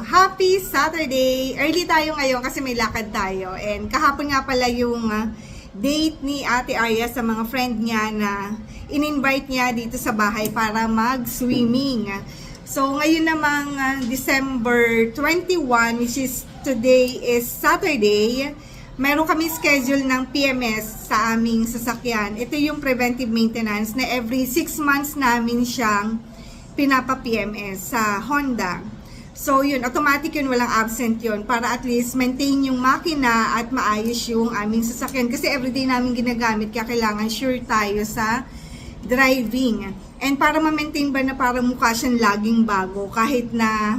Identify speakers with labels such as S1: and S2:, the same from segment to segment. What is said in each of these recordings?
S1: happy Saturday! Early tayo ngayon kasi may lakad tayo. And kahapon nga pala yung date ni Ate Arya sa mga friend niya na in-invite niya dito sa bahay para mag-swimming. So ngayon namang December 21, which is today is Saturday, meron kami schedule ng PMS sa aming sasakyan. Ito yung preventive maintenance na every 6 months namin siyang pinapa-PMS sa Honda. So yun, automatic yun, walang absent yun para at least maintain yung makina at maayos yung aming sasakyan. Kasi everyday namin ginagamit kaya kailangan sure tayo sa driving. And para ma-maintain ba na parang mukha siyang laging bago kahit na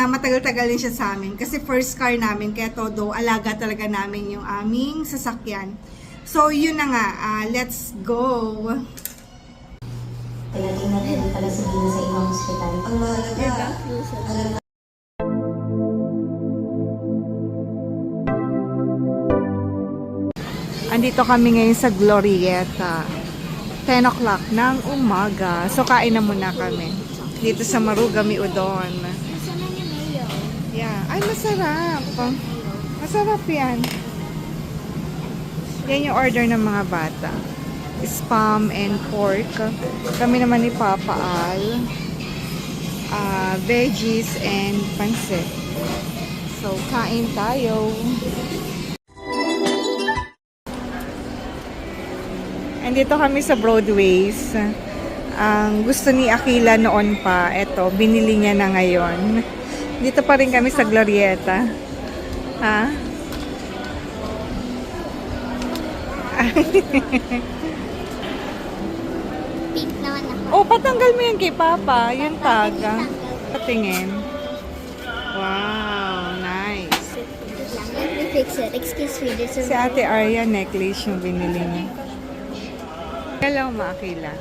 S1: matagal-tagal din siya sa amin. Kasi first car namin, kaya todo alaga talaga namin yung aming sasakyan. So yun na nga, let's go!
S2: Kaya tingnan pala sa Gina sa ibang hospital.
S3: Ang mahalaga.
S1: Andito kami ngayon sa Glorieta. 10 o'clock ng umaga. So kain na muna kami. Dito sa Marugami Udon.
S2: Masama niya mayo.
S1: Yeah. Ay, masarap. Masarap yan. Yan yung order ng mga bata. Spam and pork. Kami naman ni Papa Al. Veggies and pansit. So, kain tayo. Andito kami sa Broadways. Ang gusto ni Akila noon pa, eto, binili niya na ngayon. Dito pa rin kami sa Glorieta. Ha?
S2: Pink naman ako.
S1: Oh, patanggal mo yan kay Papa. Yung tag. Patingin. Wow, nice.
S2: Let me fix it. Excuse me. This is
S1: Si Ate Arya, necklace yung binili niya. Hello, Makila.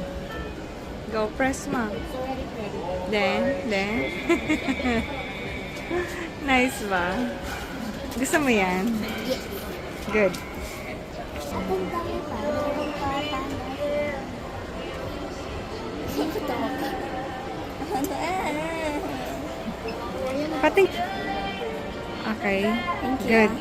S1: Go, press mo. Then. Nice ba? Gusto mo yan?
S2: Yes.
S1: Good.
S2: Akong dami pa. Akong papa. Ito.
S1: Pating. Okay.
S2: Thank you.
S1: Good.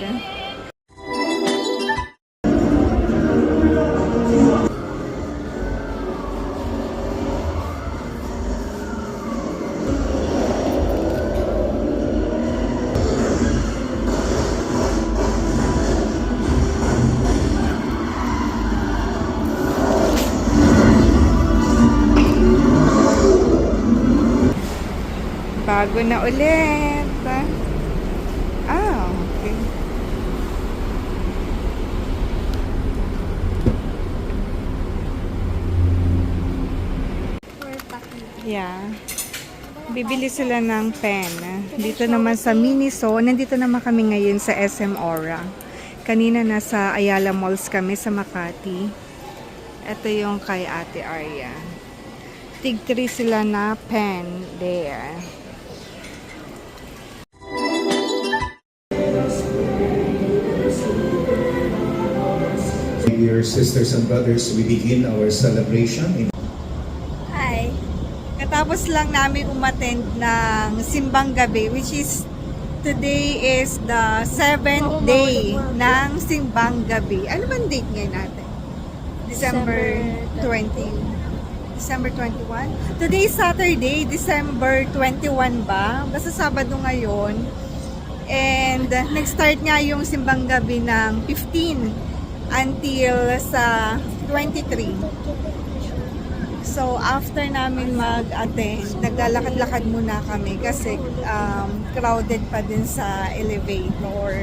S1: Bago na ulit. Okay. Yeah. Bibili sila ng pen. Dito naman sa Miniso. Nandito naman kami ngayon sa SM Aura. Kanina nasa Ayala Malls kami sa Makati. Ito yung kay Ate Arya. Tig 3 sila na pen there.
S4: Dear sisters and brothers, we begin our celebration in
S1: Hi. Katapos lang namin umattend ng Simbang Gabi, which is today is the 7th day ng Simbang Gabi. Ano bang date ngayon natin? December 20. December 21? Today is Saturday, December 21 ba? Basta Sabado ngayon. And nag-start nga yung Simbang Gabi ng 15 until sa 23. So, after namin mag-attend, naglalakad-lakad muna kami kasi crowded pa din sa elevator.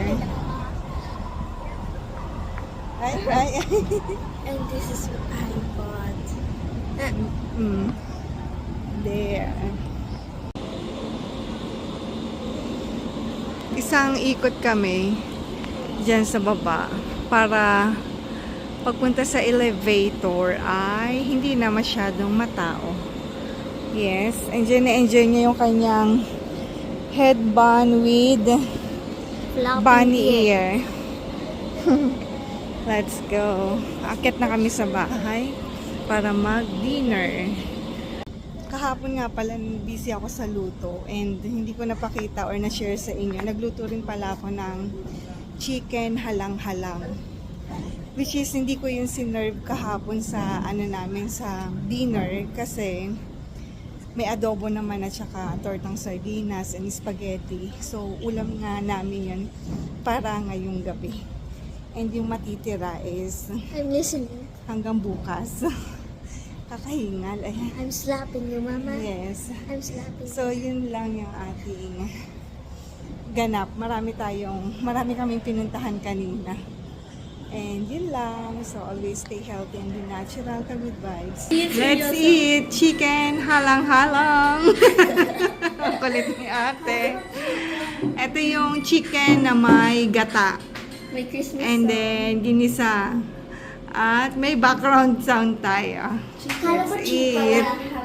S1: Ay.
S2: And this is what I bought.
S1: There. Isang ikot kami dyan sa baba para pagpunta sa elevator ay hindi na masyadong matao. Yes, enjoy na enjoy niya yung kanyang headband with bunny ear. Let's go. Akit na kami sa bahay para mag-dinner. Kahapon nga pala, busy ako sa luto and hindi ko napakita or na-share sa inyo. Nagluto rin pala ako ng chicken halang-halang. Which is, hindi ko yung sinerve kahapon sa namin sa dinner kasi may adobo naman at saka tortang sardinas and spaghetti. So, ulam nga namin yun para ngayong gabi. And yung matitira is
S2: I'm listening.
S1: hanggang bukas. Kakahingal. Ayan.
S2: I'm slapping you, Mama.
S1: Yes.
S2: I'm slapping.
S1: So, yun lang yung ating ganap. Marami kaming pinuntahan kanina. And yun lang. So, always stay healthy and be natural ka good vibes. Let's eat chicken halang-halang. Ang kulit ni ate. Ito yung chicken na may gata.
S2: May Christmas
S1: And then, ginisa. At may background sound tayo.
S2: Kala ko
S1: Let's
S2: chicken
S1: eat.
S2: pala.